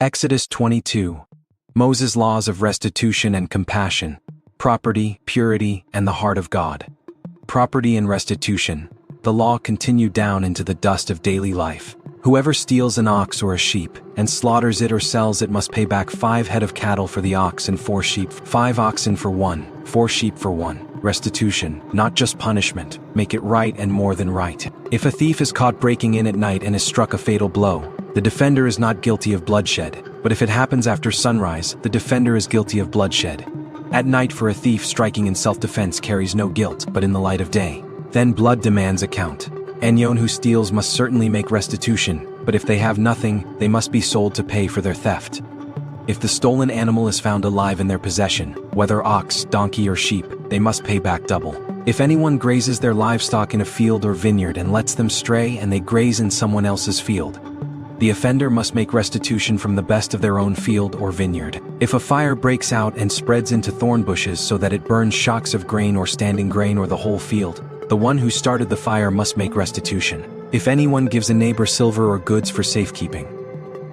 Exodus 22. Moses' laws of restitution and compassion, property, purity, and the heart of God. Property and restitution. The law continued down into the dust of daily life. Whoever steals an ox or a sheep, and slaughters it or sells it must pay back 5 head of cattle for the ox and 4 sheep, 5 oxen for 1, 4 sheep for 1. Restitution, not just punishment, make it right and more than right. If a thief is caught breaking in at night and is struck a fatal blow, the defender is not guilty of bloodshed, but if it happens after sunrise, the defender is guilty of bloodshed. At night for a thief striking in self-defense carries no guilt, but in the light of day, then blood demands account. Anyone who steals must certainly make restitution, but if they have nothing, they must be sold to pay for their theft. If the stolen animal is found alive in their possession, whether ox, donkey, or sheep, they must pay back double. If anyone grazes their livestock in a field or vineyard and lets them stray and they graze in someone else's field, the offender must make restitution from the best of their own field or vineyard. If a fire breaks out and spreads into thorn bushes so that it burns shocks of grain or standing grain or the whole field, the one who started the fire must make restitution. If anyone gives a neighbor silver or goods for safekeeping,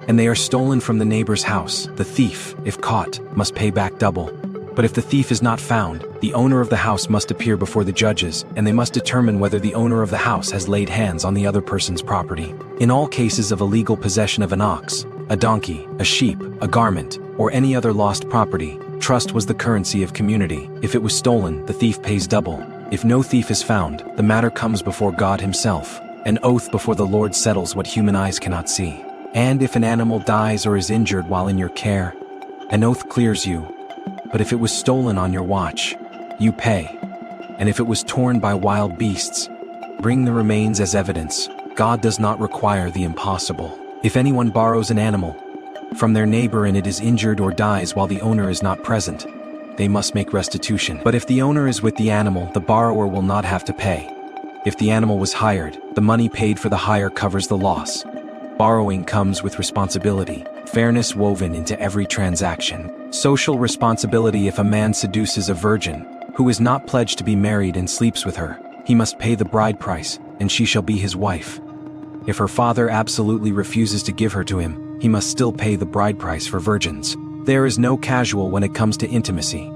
and they are stolen from the neighbor's house, the thief, if caught, must pay back double. But if the thief is not found, the owner of the house must appear before the judges, and they must determine whether the owner of the house has laid hands on the other person's property. In all cases of illegal possession of an ox, a donkey, a sheep, a garment, or any other lost property, trust was the currency of community. If it was stolen, the thief pays double. If no thief is found, the matter comes before God himself. An oath before the Lord settles what human eyes cannot see. And if an animal dies or is injured while in your care, an oath clears you. But if it was stolen on your watch, you pay. And if it was torn by wild beasts, bring the remains as evidence. God does not require the impossible. If anyone borrows an animal from their neighbor and it is injured or dies while the owner is not present, they must make restitution. But if the owner is with the animal, the borrower will not have to pay. If the animal was hired, the money paid for the hire covers the loss. Borrowing comes with responsibility, fairness woven into every transaction. Social responsibility. If a man seduces a virgin, who is not pledged to be married and sleeps with her, he must pay the bride price, and she shall be his wife. If her father absolutely refuses to give her to him, he must still pay the bride price for virgins. There is no casual when it comes to intimacy.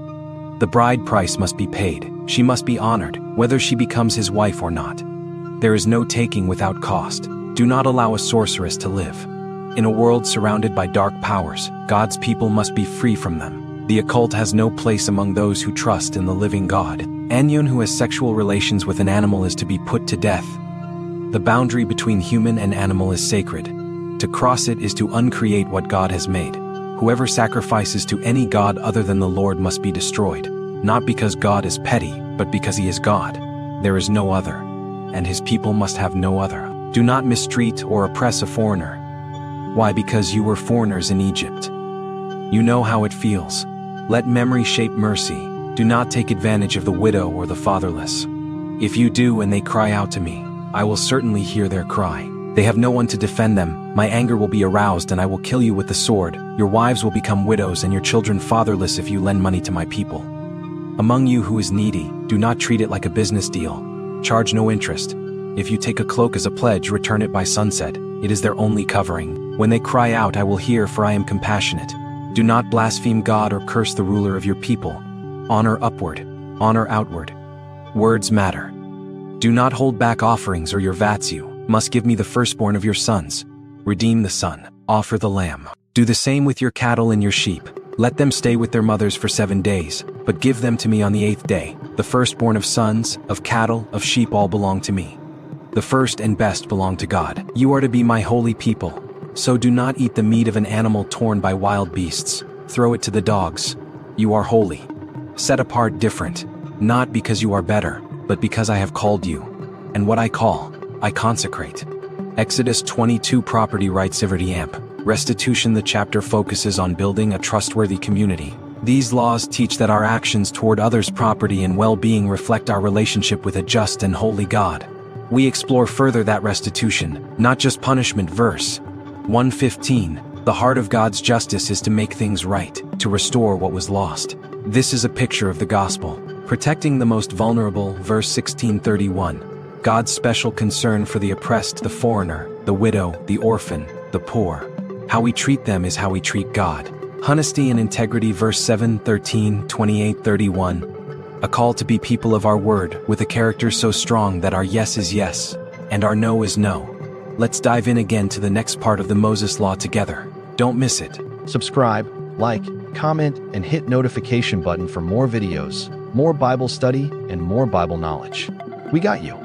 The bride price must be paid. She must be honored, whether she becomes his wife or not. There is no taking without cost. Do not allow a sorceress to live. In a world surrounded by dark powers, God's people must be free from them. The occult has no place among those who trust in the living God. Anyone who has sexual relations with an animal is to be put to death. The boundary between human and animal is sacred. To cross it is to uncreate what God has made. Whoever sacrifices to any god other than the Lord must be destroyed, not because God is petty, but because he is God. There is no other, and his people must have no other. Do not mistreat or oppress a foreigner. Why? Because you were foreigners in Egypt. You know how it feels. Let memory shape mercy. Do not take advantage of the widow or the fatherless. If you do and they cry out to me, I will certainly hear their cry. They have no one to defend them. My anger will be aroused and I will kill you with the sword. Your wives will become widows and your children fatherless if you lend money to my people. Among you who is needy, do not treat it like a business deal. Charge no interest. If you take a cloak as a pledge, return it by sunset. It is their only covering. When they cry out, I will hear, for I am compassionate. Do not blaspheme God or curse the ruler of your people. Honor upward, honor outward. Words matter. Do not hold back offerings or your vats. You must give me the firstborn of your sons. Redeem the son, offer the lamb. Do the same with your cattle and your sheep. Let them stay with their mothers for 7 days, but give them to me on the 8th day. The firstborn of sons, of cattle, of sheep all belong to me. The first and best belong to God. You are to be my holy people. So do not eat the meat of an animal torn by wild beasts. Throw it to the dogs. You are holy. Set apart, different. Not because you are better, but because I have called you. And what I call, I consecrate. Exodus 22. Property rights. Restitution. The chapter focuses on building a trustworthy community. These laws teach that our actions toward others' property and well-being reflect our relationship with a just and holy God. We explore further that restitution, not just punishment. Verse 115. The heart of God's justice is to make things right, to restore what was lost. This is a picture of the gospel, protecting the most vulnerable. Verse 16:31. God's special concern for the oppressed, the foreigner, the widow, the orphan, the poor. How we treat them is how we treat God. Honesty and integrity, verse 7, 13, 28, 31. A call to be people of our word, with a character so strong that our yes is yes, and our no is no. Let's dive in again to the next part of the Moses Law together. Don't miss it. Subscribe, like, comment, and hit notification button for more videos, more Bible study, and more Bible knowledge. We got you.